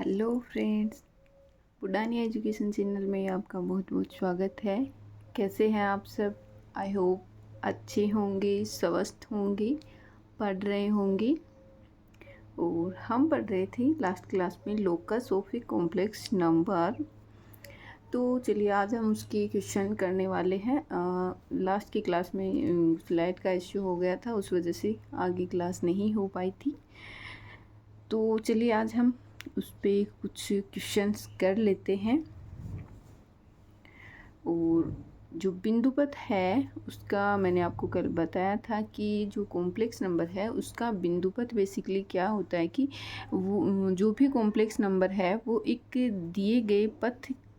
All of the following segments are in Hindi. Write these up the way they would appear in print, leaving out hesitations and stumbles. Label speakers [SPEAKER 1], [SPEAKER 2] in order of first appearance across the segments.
[SPEAKER 1] हेलो फ्रेंड्स, पुडानी एजुकेशन चैनल में आपका बहुत बहुत स्वागत है। कैसे हैं आप सब? आई होप अच्छे होंगे, स्वस्थ होंगे, पढ़ रहे होंगे। और हम पढ़ रहे थे लास्ट क्लास में locus of a complex number. तो चलिए आज हम उसके क्वेश्चन करने वाले हैं। लास्ट की क्लास में स्लाइड का इश्यू हो गया था, उस वजह से आगे क्लास नहीं हो पाई थी। तो चलिए आज हम उस पर कुछ क्वेश्चंस कर लेते हैं। और जो बिंदुपथ है उसका मैंने आपको कल बताया था कि जो कॉम्प्लेक्स नंबर है उसका बिंदुपथ बेसिकली क्या होता है कि वो जो भी कॉम्प्लेक्स नंबर है वो एक दिए गए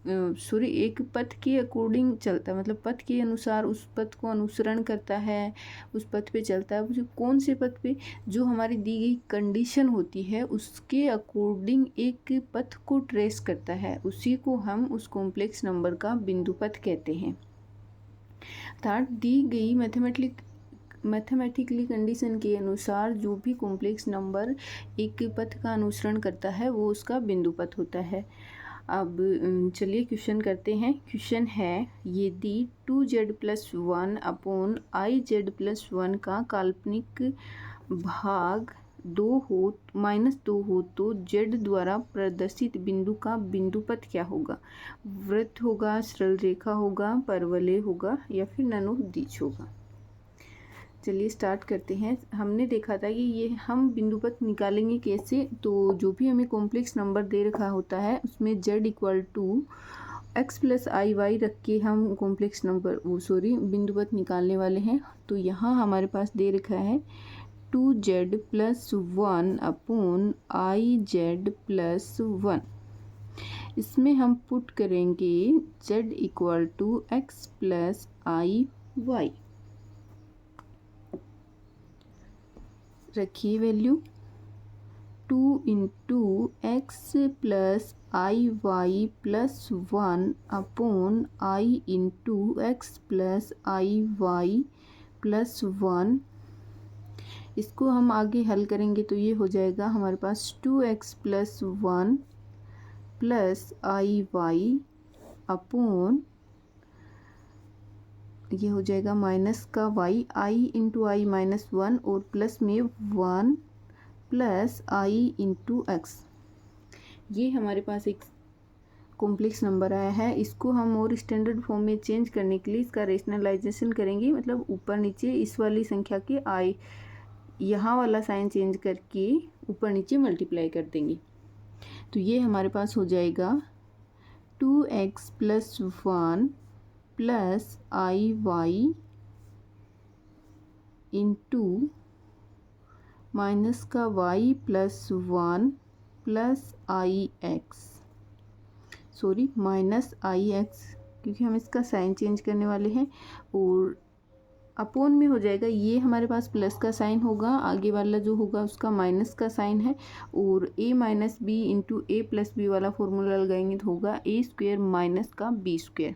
[SPEAKER 1] एक पथ के अकॉर्डिंग चलता है, मतलब पथ के अनुसार उस पथ को अनुसरण करता है, उस पथ पे चलता है। जो कौन से पथ पे, जो हमारी दी गई कंडीशन होती है उसके अकॉर्डिंग एक पथ को ट्रेस करता है, उसी को हम उस कॉम्प्लेक्स नंबर का बिंदुपथ कहते हैं। अर्थात दी गई मैथमेटिकली कंडीशन के अनुसार जो भी कॉम्प्लेक्स नंबर एक पथ का अनुसरण करता है वो उसका बिंदुपथ होता है। अब चलिए क्वेश्चन करते हैं। क्वेश्चन है, यदि 2z+1 अपॉन i z+1 का काल्पनिक भाग -2 हो तो z द्वारा प्रदर्शित बिंदु का बिंदुपथ क्या होगा? वृत्त होगा, सरल रेखा होगा, परवलय होगा या फिर ननोदिश होगा? चलिए स्टार्ट करते हैं। हमने देखा था कि ये हम बिंदुपथ निकालेंगे कैसे। तो जो भी हमें कॉम्प्लेक्स नंबर दे रखा होता है उसमें z = x+i y रख के हम कॉम्प्लेक्स नंबर बिंदुपथ निकालने वाले हैं। तो यहाँ हमारे पास दे रखा है 2z+1 अपॉन i z+1। इसमें हम पुट करेंगे z = x+i y। रखिए value 2 × x+i y+1 upon i × x+i y+1। इसको हम आगे हल करेंगे तो ये हो जाएगा हमारे पास 2x+1 + i अपॉन ये हो जाएगा माइनस का y, i × i-1 और प्लस में 1 + i × x। ये हमारे पास एक कॉम्प्लेक्स नंबर आया है। इसको हम और स्टैंडर्ड फॉर्म में चेंज करने के लिए इसका रेशनलाइजेशन करेंगे, मतलब ऊपर नीचे इस वाली संख्या के i यहाँ वाला साइन चेंज करके ऊपर नीचे मल्टीप्लाई कर देंगे। तो ये हमारे पास हो जाएगा 2x+1 + i इंटू माइनस का y +1 + -ix, क्योंकि हम इसका साइन चेंज करने वाले हैं। और अपोन में हो जाएगा, ये हमारे पास प्लस का साइन होगा, आगे वाला जो होगा उसका माइनस का साइन है। और a - b into a + b वाला फॉर्मूला लगाएंगे तो होगा a² - का b²।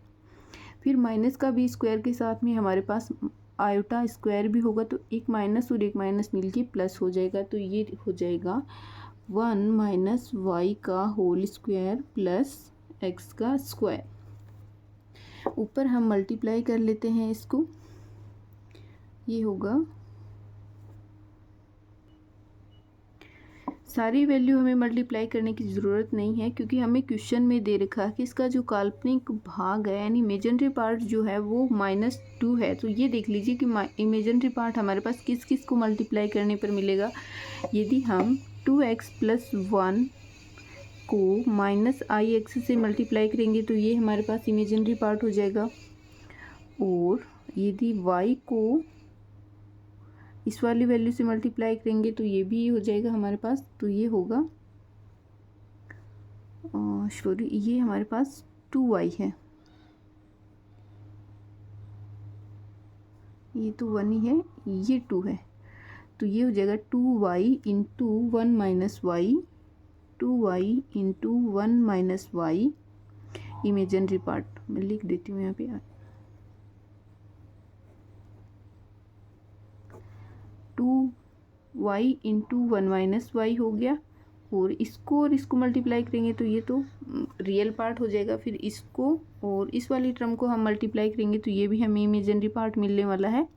[SPEAKER 1] फिर माइनस का b² के साथ में हमारे पास आयोटा स्क्वायर भी होगा, तो एक माइनस और एक माइनस मिलके प्लस हो जाएगा। तो ये हो जाएगा 1 - y का होल स्क्वायर प्लस x का स्क्वायर। ऊपर हम मल्टीप्लाई कर लेते हैं इसको, ये होगा सारी वैल्यू हमें मल्टीप्लाई करने की ज़रूरत नहीं है, क्योंकि हमें क्वेश्चन में दे रखा है कि इसका जो काल्पनिक भाग है यानी इमेजिनरी पार्ट जो है वो -2 है। तो ये देख लीजिए कि इमेजिनरी पार्ट हमारे पास किस किस को मल्टीप्लाई करने पर मिलेगा। यदि हम 2x+1 को -ix से मल्टीप्लाई करेंगे तो ये हमारे पास इमेजिनरी पार्ट हो जाएगा। और यदि y को इस वाली वैल्यू से मल्टीप्लाई करेंगे तो ये भी हो जाएगा हमारे पास। तो ये होगा ये हमारे पास 2y है, ये तो 1 ही है, ये 2 है। तो ये हो जाएगा 2y into 1 - y, 2y into 1 - y imaginary part मैं लिख देती हूँ यहाँ पे। 2y इंटू 1 - y हो गया, और इसको मल्टीप्लाई करेंगे तो ये तो रियल पार्ट हो जाएगा। फिर इसको और इस वाली टर्म को हम मल्टीप्लाई करेंगे तो ये भी हमें इमेजिनरी पार्ट मिलने वाला है।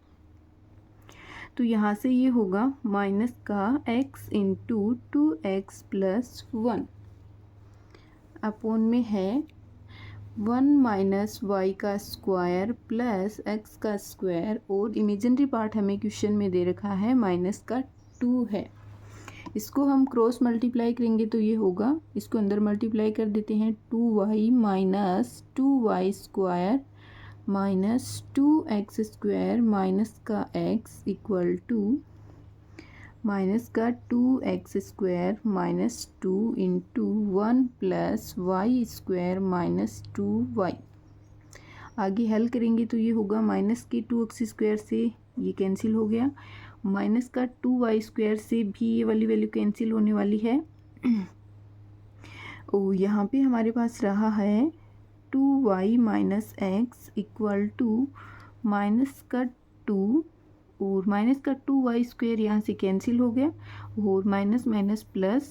[SPEAKER 1] तो यहाँ से ये होगा माइनस का x into 2x plus 1 upon में है 1 माइनस वाई का स्क्वायर प्लस x का स्क्वायर, और इमेजिनरी पार्ट हमें क्वेश्चन में दे रखा है माइनस का 2 है। इसको हम क्रॉस मल्टीप्लाई करेंगे तो ये होगा, इसको अंदर मल्टीप्लाई कर देते हैं, 2y minus 2y square minus 2x square minus का x इक्वल टू माइनस का 2x square minus 2 into 1 plus Y square minus 2y। आगे हल करेंगे तो ये होगा माइनस के 2x स्क्वायर से ये कैंसिल हो गया, माइनस का 2y स्क्वायर से भी ये वाली वैल्यू कैंसिल होने वाली है। और यहाँ पे हमारे पास रहा है 2y minus x equal to minus का 2 और माइनस का 2y स्क्वायर यहाँ से कैंसिल हो गया, और माइनस माइनस प्लस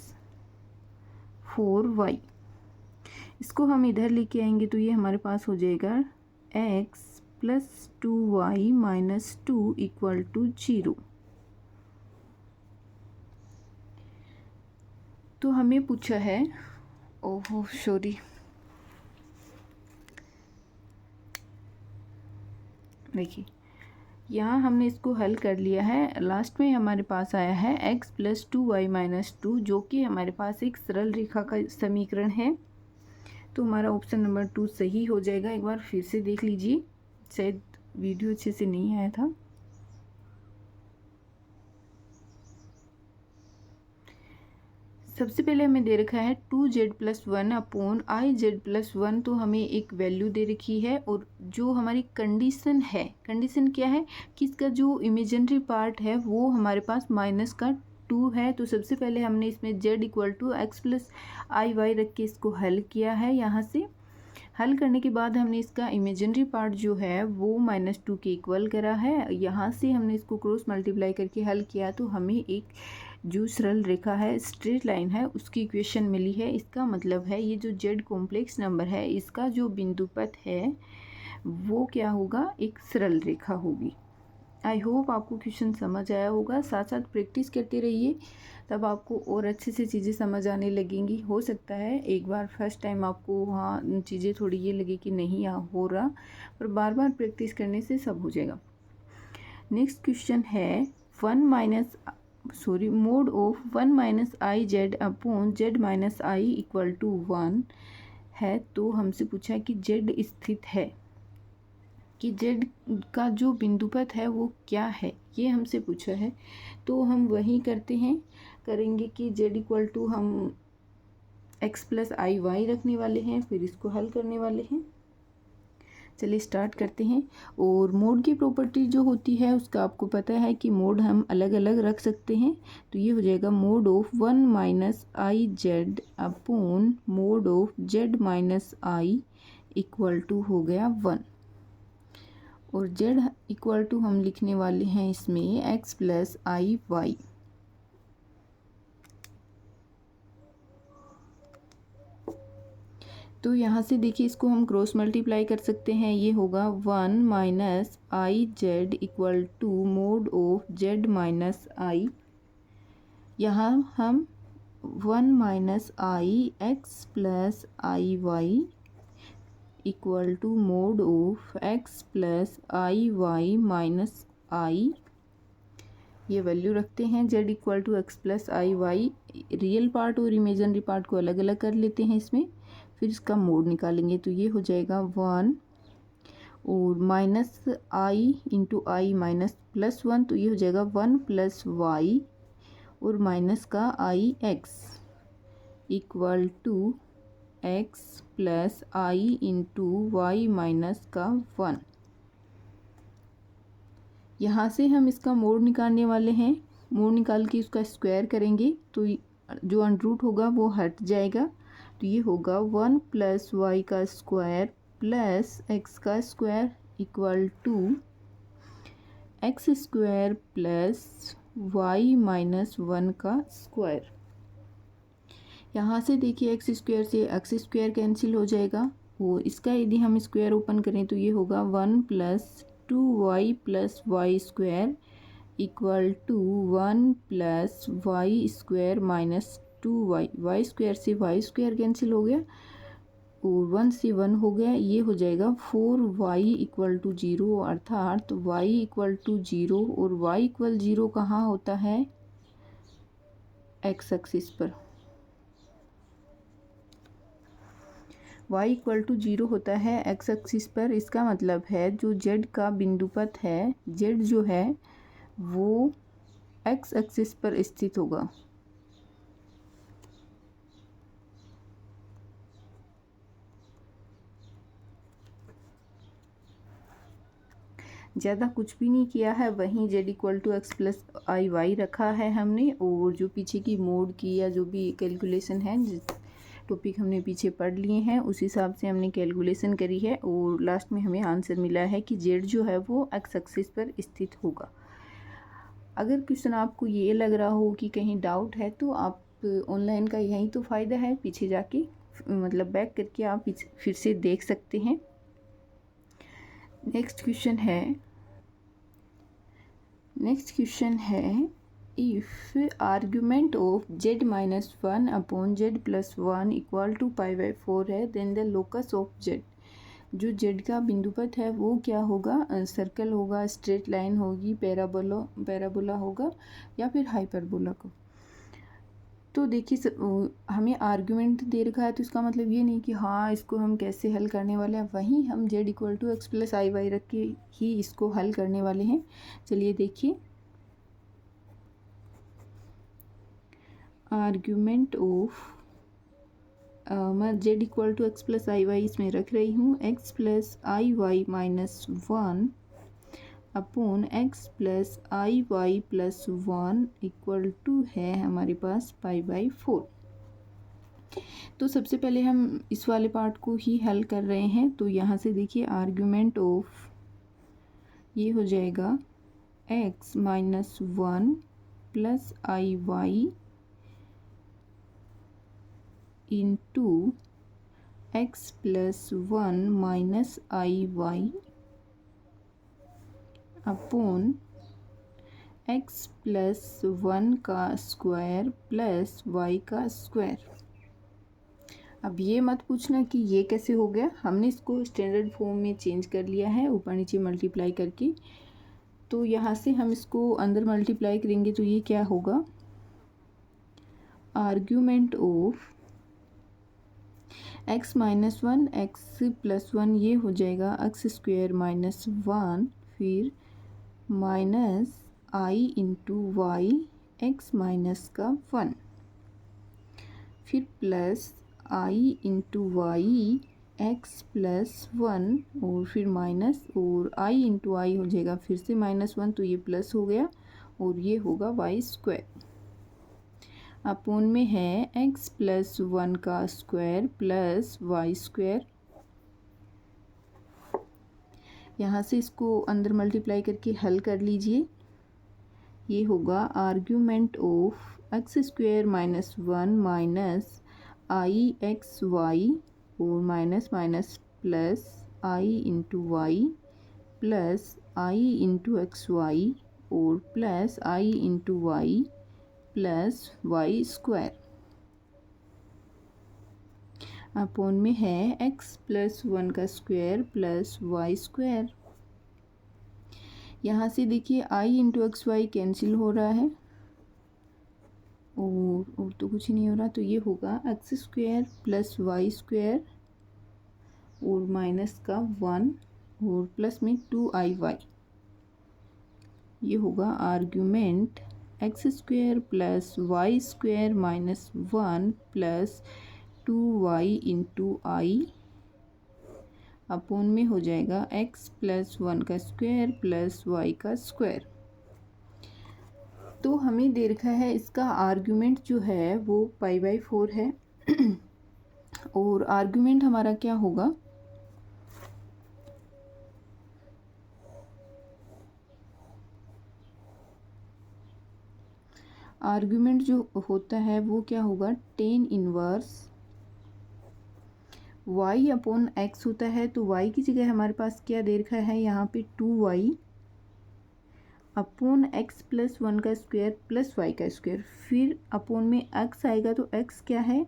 [SPEAKER 1] 4y। इसको हम इधर लेके आएंगे तो ये हमारे पास हो जाएगा x plus 2y minus 2 equal to 0। तो हमें पूछा है, ओहो सॉरी, देखिए यहाँ हमने इसको हल कर लिया है। लास्ट में हमारे पास आया है x प्लस 2y माइनस 2, जो कि हमारे पास एक सरल रेखा का समीकरण है। तो हमारा ऑप्शन नंबर 2 सही हो जाएगा। एक बार फिर से देख लीजिए, शायद वीडियो अच्छे से नहीं आया था। सबसे पहले हमें दे रखा है 2z plus 1 upon iz plus 1, तो हमें एक वैल्यू दे रखी है। और जो हमारी कंडीशन है, कंडीशन क्या है कि इसका जो इमेजिनरी पार्ट है वो हमारे पास माइनस का 2 है। तो सबसे पहले हमने इसमें z equal to x plus I y रख के इसको हल किया है। यहाँ से हल करने के बाद हमने इसका इमेजिनरी पार्ट जो है वो -2 के इक्वल करा है। यहाँ से हमने इसको क्रॉस मल्टीप्लाई करके हल किया तो हमें एक जो सरल रेखा है, स्ट्रेट लाइन है, उसकी इक्वेशन मिली है। इसका मतलब है ये जो z कॉम्प्लेक्स नंबर है इसका जो बिंदुपथ है वो क्या होगा, एक सरल रेखा होगी। आई होप आपको क्वेश्चन समझ आया होगा। साथ साथ प्रैक्टिस करते रहिए, तब आपको और अच्छे से चीज़ें समझ आने लगेंगी। हो सकता है एक बार फर्स्ट टाइम आपको वहाँ चीज़ें थोड़ी ये लगे कि नहीं हो रहा, पर बार बार प्रैक्टिस करने से सब हो जाएगा। नेक्स्ट क्वेश्चन है mod of 1 minus I z upon Z minus i equal to 1 है। तो हमसे पूछा है कि जेड स्थित है, कि जेड का जो बिंदुपथ है वो क्या है, ये हमसे पूछा है। तो हम वही करेंगे कि जेड इक्वल टू हम एक्स प्लस आई वाई रखने वाले हैं, फिर इसको हल करने वाले हैं। चलिए स्टार्ट करते हैं। और मोड की प्रॉपर्टी जो होती है उसका आपको पता है कि मोड हम अलग अलग रख सकते हैं। तो ये हो जाएगा mod of 1 minus I z upon mod of Z minus i equal to हो गया 1, और z इक्वल टू हम लिखने वाले हैं इसमें x प्लस आई वाई। तो यहाँ से देखिए इसको हम क्रॉस मल्टीप्लाई कर सकते हैं। ये होगा 1 minus I Z equal to mod of Z minus I. यहाँ हम 1 minus I X plus I Y equal to mod of X plus I Y minus I, ये वैल्यू रखते हैं। z equal to x plus I Y, real part और इमेजिनरी पार्ट को अलग अलग कर लेते हैं इसमें, फिर इसका मोड निकालेंगे। तो ये हो जाएगा 1 और माइनस आई इंटू आई माइनस प्लस 1, तो ये हो जाएगा 1 प्लस वाई और माइनस का I X equal to x plus I into Y minus का 1। यहाँ से हम इसका मोड निकालने वाले हैं। मोड निकाल के उसका स्क्वायर करेंगे तो जो अंडरूट होगा वो हट जाएगा। तो ये होगा 1 प्लस वाई का स्क्वायर प्लस एक्स का square equal to x square plus y minus 1 का स्क्वायर। यहाँ से देखिए एक्स स्क्वायर से एक्स स्क्वायर कैंसिल हो जाएगा, और इसका यदि हम स्क्वायर ओपन करें तो ये होगा 1+2y+y² equal to 1+y² minus 2y। Y square से वाई स्क्वायर कैंसिल हो गया और 1 से 1 हो गया, ये हो जाएगा 4y इक्वल टू 0, अर्थात y इक्वल टू 0। और y इक्वल 0 कहाँ होता है? एक्स एक्सिस पर। y इक्वल टू 0 होता है एक्स एक्सिस पर। इसका मतलब है जो z का बिंदुपथ है, z जो है वो एक्स एक्सिस पर स्थित होगा। ज़्यादा कुछ भी नहीं किया है, वहीं z equal to x plus I y रखा है हमने, और जो पीछे की मोड की या जो भी कैलकुलेशन है, जिस टॉपिक हमने पीछे पढ़ लिए हैं उस हिसाब से हमने कैलकुलेशन करी है, और लास्ट में हमें आंसर मिला है कि z जो है वो एक्स एक्सिस पर स्थित होगा। अगर क्वेश्चन आपको ये लग रहा हो कि कहीं डाउट है तो आप ऑनलाइन का यही तो फ़ायदा है, पीछे जाके मतलब बैक करके आप फिर से देख सकते हैं। नेक्स्ट क्वेश्चन है if argument of z-1 upon z+1 equal to π/4 है, then the locus of z। जो z का बिंदुपथ है वो क्या होगा? सर्कल होगा, स्ट्रेट लाइन होगी, पैराबोला होगा या फिर हाइपरबोला को। तो देखिए हमें आर्गुमेंट दे रखा है, तो इसका मतलब ये नहीं कि हाँ इसको हम कैसे हल करने वाले हैं, वहीं हम z equal to x plus I y रख के ही इसको हल करने वाले हैं। चलिए देखिए, आर्ग्यूमेंट ऑफ मैं z equal to x plus I y इसमें रख रही हूँ, x plus I Y minus 1 upon x plus I y plus 1 equal to है हमारे पास π/4। तो सबसे पहले हम इस वाले पार्ट को ही हल कर रहे हैं। तो यहाँ से देखिए आर्ग्यूमेंट ऑफ ये हो जाएगा x minus 1 plus I Y into x plus 1 minus I Y upon x plus 1 का स्क्वायर प्लस वाई का स्क्वायर। अब ये मत पूछना कि ये कैसे हो गया, हमने इसको स्टैंडर्ड फॉर्म में चेंज कर लिया है ऊपर नीचे मल्टीप्लाई करके। तो यहाँ से हम इसको अंदर मल्टीप्लाई करेंगे तो ये क्या होगा? Argument of x minus 1 x plus 1 ये हो जाएगा एक्स स्क्वायर माइनस 1, फिर माइनस आई इंटू वाई एक्स माइनस का 1, फिर plus I into Y x plus 1 और फिर माइनस, और आई इंटू आई हो जाएगा फिर से -1, तो ये प्लस हो गया और ये होगा वाई स्क्वायर अपोन में है एक्स प्लस 1 का स्क्वायर प्लस वाई स्क्वायर। यहाँ से इसको अंदर मल्टीप्लाई करके हल कर लीजिए। ये होगा argument of X square minus 1 minus I X Y और minus minus plus I into Y plus I into X Y और plus I into Y plus Y square upon में है एक्स प्लस 1 का स्क्वायर प्लस वाई स्क्वायर। यहाँ से देखिए आई इंटू एक्स वाई कैंसिल हो रहा है और तो कुछ नहीं हो रहा, तो ये होगा x square plus Y square और माइनस का 1 और प्लस में 2i/y। ये होगा argument X square plus Y square minus 1 plus 2y into I upon में हो जाएगा x प्लस 1 का स्क्वायर प्लस y का स्क्वायर। तो हमें दे रखा है इसका आर्ग्यूमेंट जो है वो π/4 है और आर्ग्यूमेंट हमारा क्या होगा? आर्ग्यूमेंट जो होता है वो क्या होगा, tan inverse y upon x होता है। तो y की जगह हमारे पास क्या दे रखा है यहाँ पे 2y अपॉन x प्लस 1 का स्क्वायर प्लस y का स्क्वायर, फिर अपॉन में x आएगा तो x क्या है,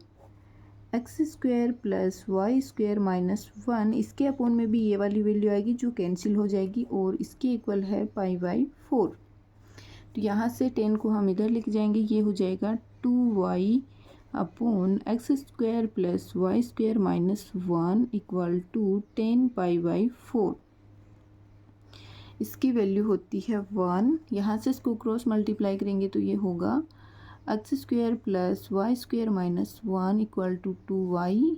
[SPEAKER 1] x square plus Y square minus 1, इसके अपॉन में भी ये वाली वैल्यू आएगी जो कैंसिल हो जाएगी और इसके इक्वल है पाई बाई 4। तो यहाँ से 10 को हम इधर लिख जाएंगे, ये हो जाएगा 2y upon x square plus Y square minus 1 equal to 10 pi by 4। इसकी वैल्यू होती है 1। यहाँ से इसको क्रॉस मल्टीप्लाई करेंगे तो ये होगा x square plus Y square minus 1 equal to 2y,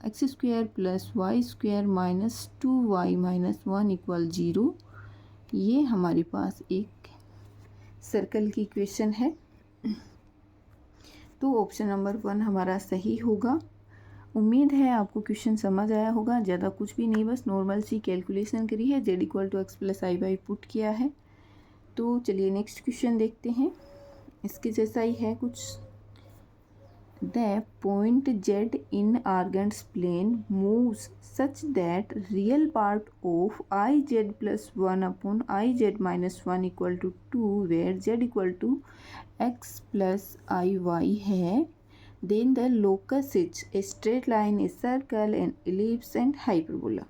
[SPEAKER 1] x square plus Y square minus 2y minus 1 equal 0। ये हमारे पास एक सर्कल की इक्वेशन है। तो ऑप्शन नंबर 1 हमारा सही होगा। उम्मीद है आपको क्वेश्चन समझ आया होगा। ज़्यादा कुछ भी नहीं, बस नॉर्मल सी कैलकुलेशन करी है, z equal to x plus I y put किया है। तो चलिए नेक्स्ट क्वेश्चन देखते हैं। इसके जैसा ही है कुछ। The point z in Argand's plane moves such that real part of I Z plus 1 upon I Z minus 1 equal to 2 where z equal to x plus I Y है। Then the locus is a straight line, a circle, an ellipse and hyperbola.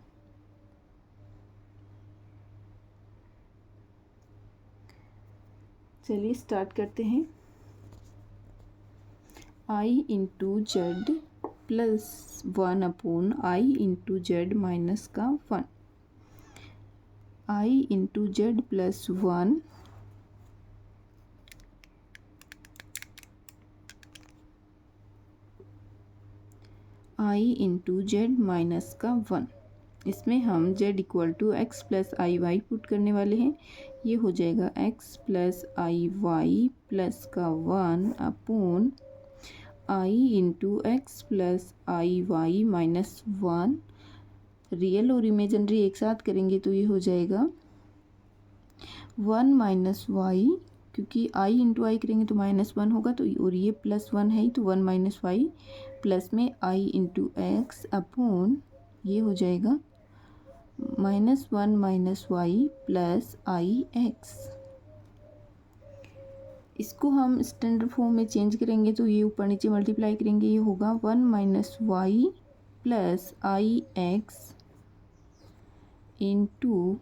[SPEAKER 1] चलिए स्टार्ट करते हैं। I into Z plus 1 upon I into Z minus का 1, आई इंटू जेड प्लस 1 आई इंटू जेड माइनस का 1। इसमें हम z equal to x plus I y put करने वाले हैं। ये हो जाएगा x प्लस आई वाई प्लस का 1 अपॉन आई इंटू एक्स प्लस आई वाई माइनस 1। रियल और इमेजिनरी एक साथ करेंगे तो ये हो जाएगा 1 माइनस वाई, क्योंकि आई इंटू आई करेंगे तो माइनस 1 होगा, तो और ये प्लस 1 है तो 1 माइनस वाई प्लस में आई इंटू एक्स अपॉन ये हो जाएगा minus 1 minus Y plus I x. इसको हम स्टैंडर्ड फॉर्म में चेंज करेंगे तो ये ऊपर नीचे मल्टीप्लाई करेंगे, ये होगा 1 minus Y plus I X into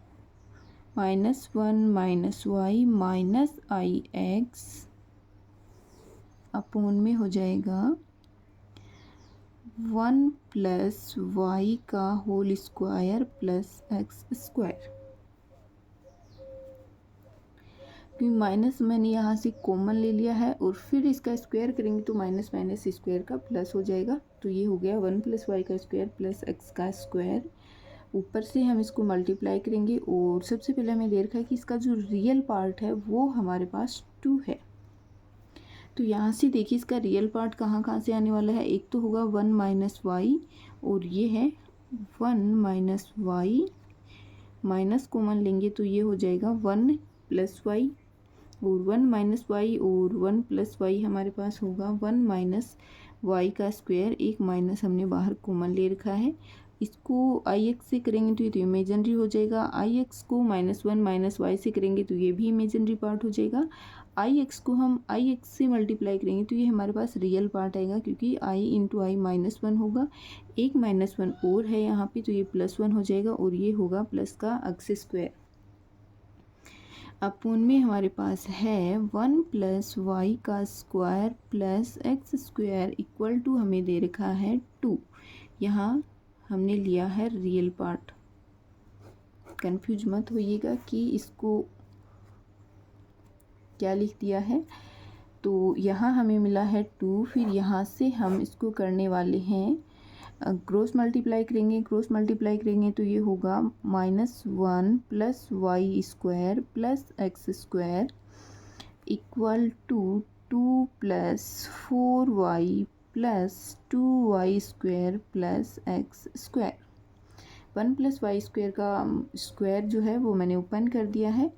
[SPEAKER 1] minus 1 minus Y minus I X upon में हो जाएगा 1 प्लस वाई का whole square plus x square. क्योंकि माइनस मैंने यहाँ से कॉमन ले लिया है और फिर इसका स्क्वायर करेंगे तो माइनस माइनस स्क्वायर का प्लस हो जाएगा। तो ये हो गया 1 प्लस वाई का स्क्वायर प्लस एक्स का स्क्वायर। ऊपर से हम इसको मल्टीप्लाई करेंगे और सबसे पहले हमें दे रखा है कि इसका जो रियल पार्ट है वो हमारे पास 2 है। तो यहाँ से देखिए इसका रियल पार्ट कहाँ कहाँ से आने वाला है। एक तो होगा 1 माइनस वाई और ये है 1 माइनस वाई, माइनस कॉमन लेंगे तो ये हो जाएगा 1 प्लस वाई और 1 माइनस वाई और 1 प्लस वाई हमारे पास होगा 1 माइनस वाई का स्क्वायर। एक माइनस हमने बाहर कॉमन ले रखा है। इसको आई एक्स से करेंगे तो ये तो इमेजिनरी हो जाएगा। आई एक्स को माइनस 1 माइनस वाई से करेंगे तो ये भी इमेजिनरी पार्ट हो जाएगा। आई एक्स को हम आई एक्स से मल्टीप्लाई करेंगे तो ये हमारे पास रियल पार्ट आएगा, क्योंकि आई इंटू आई माइनस 1 होगा। एक माइनस 1 और है यहाँ पे तो ये प्लस 1 हो जाएगा और ये होगा प्लस का एक्स स्क्वायर। अपोन में हमारे पास है 1 प्लस वाई का square plus x square equal to हमें दे रखा है 2। यहाँ हमने लिया है रियल पार्ट। कंफ्यूज मत होइएगा कि इसको क्या लिख दिया है। तो यहाँ हमें मिला है 2, फिर यहाँ से हम इसको करने वाले हैं क्रॉस मल्टीप्लाई करेंगे। क्रॉस मल्टीप्लाई करेंगे तो ये होगा -1 plus Y square plus x square equal to 2 plus 4y plus 2y square plus x square. 1 plus Y square का स्क्वायर जो है वो मैंने ओपन कर दिया है।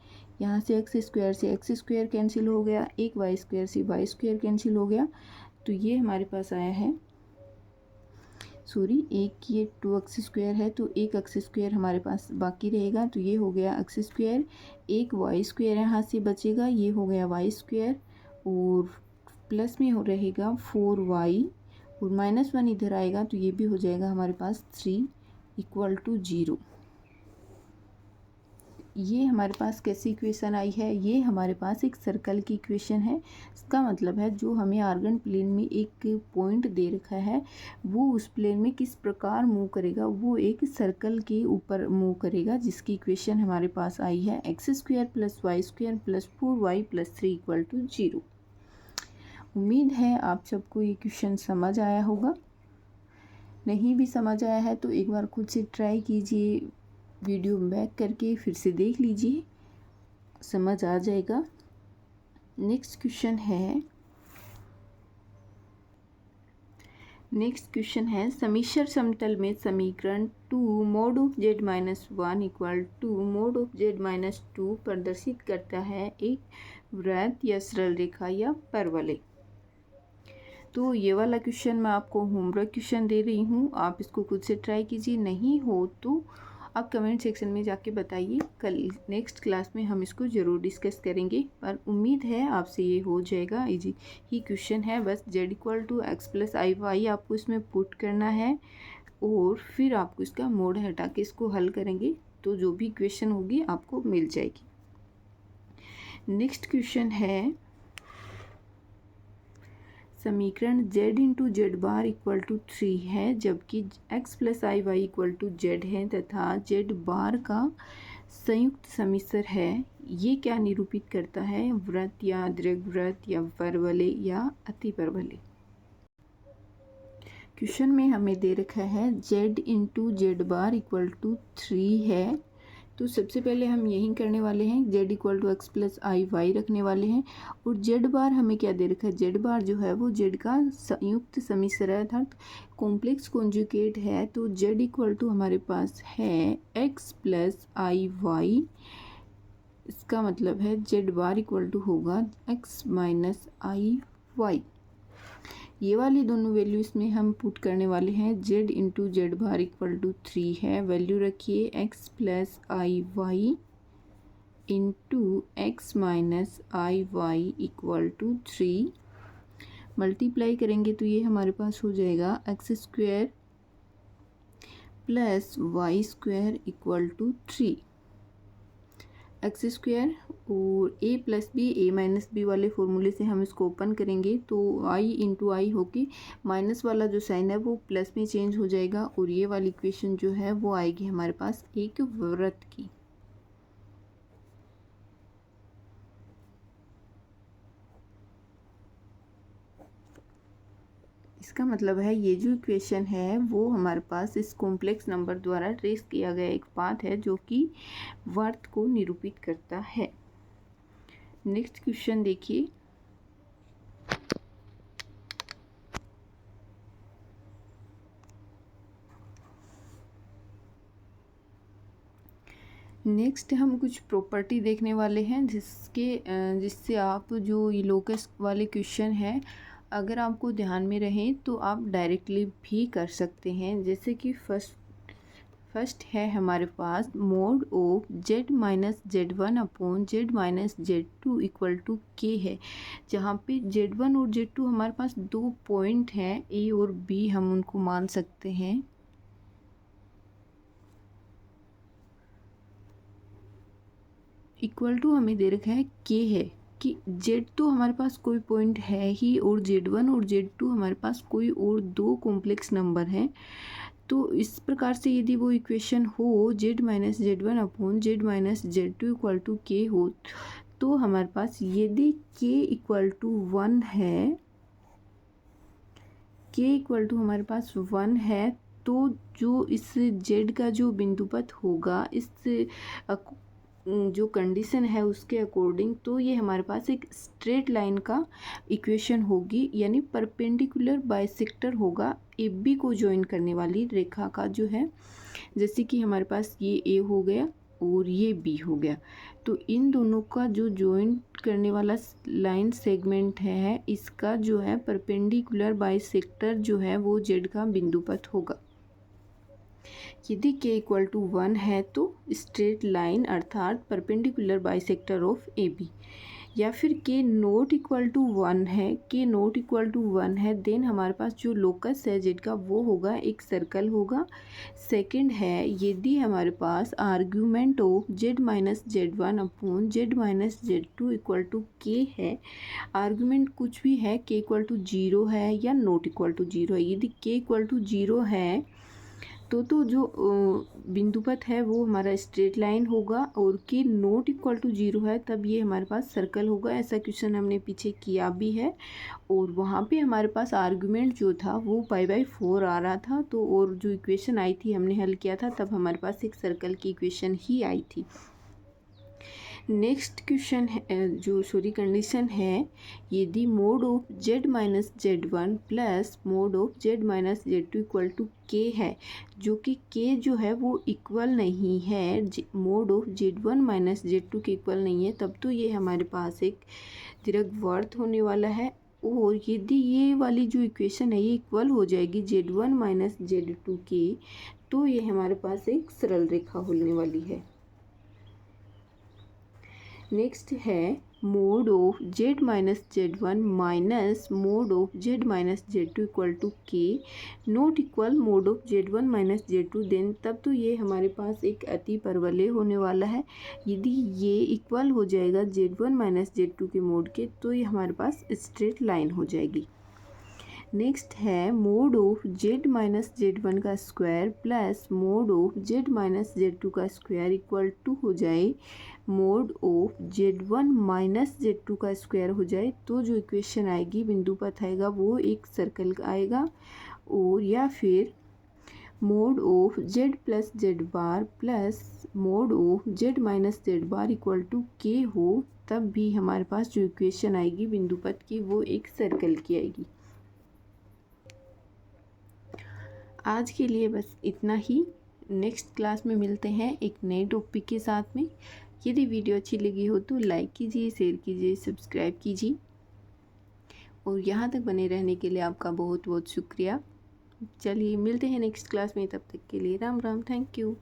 [SPEAKER 1] यहाँ से एक्स स्क्वायर कैंसिल हो गया, एक वाई स्क्वायर से वाई स्क्वायर कैंसिल हो गया, तो ये हमारे पास आया है, सॉरी एक ये 2x स्क्वायर है तो एक एक्स स्क्वायर हमारे पास बाकी रहेगा, तो ये हो गया एक्स स्क्वायर, एक वाई स्क्वायर यहाँ से बचेगा, ये हो गया वाई स्क्वायर, और प्लस में हो रहेगा 4y, और -1 इधर आएगा तो ये भी हो जाएगा हमारे पास 3 = 0। ये हमारे पास कैसी इक्वेशन आई है, ये हमारे पास एक सर्कल की इक्वेशन है। इसका मतलब है जो हमें आर्गन प्लेन में एक पॉइंट दे रखा है वो उस प्लेन में किस प्रकार मूव करेगा, वो एक सर्कल के ऊपर मूव करेगा, जिसकी इक्वेशन हमारे पास आई है x² + y² + 4y + 3 = 0। उम्मीद है आप सबको ये क्वेश्चन समझ आया होगा। नहीं भी समझ आया है तो एक बार खुद से ट्राई कीजिए, वीडियो बैक करके फिर से देख लीजिए, समझ आ जाएगा। नेक्स्ट क्वेश्चन है समिश्र समतल में समीकरण 2 mod of z - 1 = mod of z - 2 प्रदर्शित करता है एक वृत्त या सरल रेखा या परवलय। तो ये वाला क्वेश्चन मैं आपको होमवर्क क्वेश्चन दे रही हूँ, आप इसको खुद से ट्राई कीजिए, नहीं हो तो आप कमेंट सेक्शन में जाके बताइए, कल नेक्स्ट क्लास में हम इसको ज़रूर डिस्कस करेंगे। पर उम्मीद है आपसे ये हो जाएगा, इजी ही क्वेश्चन है, बस z = x + iy आपको इसमें पुट करना है और फिर आपको इसका मोड हटा के इसको हल करेंगे तो जो भी क्वेश्चन होगी आपको मिल जाएगी। नेक्स्ट क्वेश्चन है समीकरण z × z बार = 3 है, जबकि x + iy = z है तथा z बार का संयुक्त समिश्र है। ये क्या निरूपित करता है, वृत्त या दीर्घवृत्त या परवलय या अतिपरवलय। क्वेश्चन में हमें दे रखा है z × z बार = 3 है, तो सबसे पहले हम यही करने वाले हैं, z = x + iy रखने वाले हैं, और z बार हमें क्या दे रखा है, z बार जो है वो z का संयुक्त समिश्र है अर्थात कॉम्प्लेक्स कॉन्जुगेट है, तो z = हमारे पास है x + iy, इसका मतलब है z बार = होगा x - iy। ये वाली दोनों वैल्यू इसमें हम पुट करने वाले हैं, z × z बार = 3 है, वैल्यू रखिए x + iy × x - iy = 3, multiply करेंगे तो ये हमारे पास हो जाएगा x² + y² = 3, x² और a + b a - b वाले फॉर्मूले से हम इसको ओपन करेंगे तो i × i होके माइनस वाला जो साइन है वो प्लस में चेंज हो जाएगा, और ये वाली इक्वेशन जो है वो आएगी हमारे पास एक वृत्त की। इसका मतलब है ये जो इक्वेशन है वो हमारे पास इस कॉम्प्लेक्स नंबर द्वारा ट्रेस किया गया एक पाथ है जो कि वृत्त को निरूपित करता है। नेक्स्ट क्वेश्चन देखिए, नेक्स्ट हम कुछ प्रॉपर्टी देखने वाले हैं जिससे आप जो ये लोकस वाले क्वेश्चन है अगर आपको ध्यान में रहे तो आप डायरेक्टली भी कर सकते हैं। जैसे कि फर्स्ट है हमारे पास mod of z - z1 / z - z2 = k है, जहाँ पे z1 और z2 हमारे पास दो पॉइंट हैं, a और b हम उनको मान सकते हैं। = हमें दे रखा है k है कि z तो हमारे पास कोई पॉइंट है ही, और z1 और z2 हमारे पास कोई और दो कॉम्प्लेक्स नंबर हैं। तो इस प्रकार से यदि वो इक्वेशन हो z - z1 / z - z2 = k हो, तो हमारे पास यदि k = 1 है, k = हमारे पास 1 है, तो जो इस z का जो बिंदुपथ होगा इस जो कंडीशन है उसके अकॉर्डिंग, तो ये हमारे पास एक स्ट्रेट लाइन का इक्वेशन होगी, यानी परपेंडिकुलर बाइसेक्टर होगा ए बी को ज्वाइन करने वाली रेखा का जो है, जैसे कि हमारे पास ये ए हो गया और ये बी हो गया। तो इन दोनों का जो जॉइंट करने वाला लाइन सेगमेंट है, इसका जो है परपेंडिकुलर बाइसेक्टर जो है वो जेड का बिंदुपथ होगा। यदि के इक्वल टू 1 है तो स्ट्रेट लाइन अर्थात perpendicular bisector of A B, या फिर के नोट इक्वल टू 1 है, के नोट इक्वल टू 1 है, देन हमारे पास जो लोकस है जेड का वो होगा एक सर्कल होगा। सेकंड है, यदि हमारे पास argument of Z minus Z one upon Z minus Z two equal to के है, आर्ग्यूमेंट कुछ भी है, के इक्वल टू 0 है या नोट इक्वल टू 0 है। यदि के इक्वल टू 0 है तो जो बिंदुपथ है वो हमारा स्ट्रेट लाइन होगा, और के नोट इक्वल टू 0 है तब ये हमारे पास सर्कल होगा। ऐसा क्वेश्चन हमने पीछे किया भी है, और वहाँ पे हमारे पास आर्गुमेंट जो था वो π/4 आ रहा था। तो और जो इक्वेशन आई थी हमने हल किया था तब हमारे पास एक सर्कल की इक्वेशन ही आई थी। नेक्स्ट क्वेश्चन है कंडीशन है, यदि mod of Z minus Z one plus mod of Z minus Z two equal to के है, जो कि के जो है वो इक्वल नहीं है mod of Z one minus Z two के इक्वल नहीं है, तब तो ये हमारे पास एक दीर्घवृत्त होने वाला है। और यदि ये वाली जो इक्वेशन है ये इक्वल हो जाएगी z one minus Z two के, तो ये हमारे पास एक सरल रेखा होने वाली है। नेक्स्ट है mod of Z minus Z one minus mod of Z minus Z two equal to K not equal mod of Z one minus Z two, then तब तो ये हमारे पास एक अति परवलय होने वाला है। यदि ये इक्वल हो जाएगा z one minus Z two के मोड के, तो ये हमारे पास स्ट्रेट लाइन हो जाएगी। नेक्स्ट है mod of Z minus Z one का square plus mod of Z minus Z two का स्क्वायर इक्वल टू हो जाए mod of Z one minus Z two का स्क्वायर हो जाए, तो जो इक्वेशन आएगी बिंदुपथ आएगा वो एक सर्कल आएगा। और या फिर mod of z plus z bar plus mod of Z minus z bar equal to k हो, तब भी हमारे पास जो इक्वेशन आएगी बिंदुपथ की वो एक सर्कल की आएगी। आज के लिए बस इतना ही। नेक्स्ट क्लास में मिलते हैं एक नए टॉपिक के साथ में। यदि वीडियो अच्छी लगी हो तो लाइक कीजिए, शेयर कीजिए, सब्सक्राइब कीजिए, और यहाँ तक बने रहने के लिए आपका बहुत बहुत शुक्रिया। चलिए मिलते हैं नेक्स्ट क्लास में, तब तक के लिए राम राम, थैंक यू।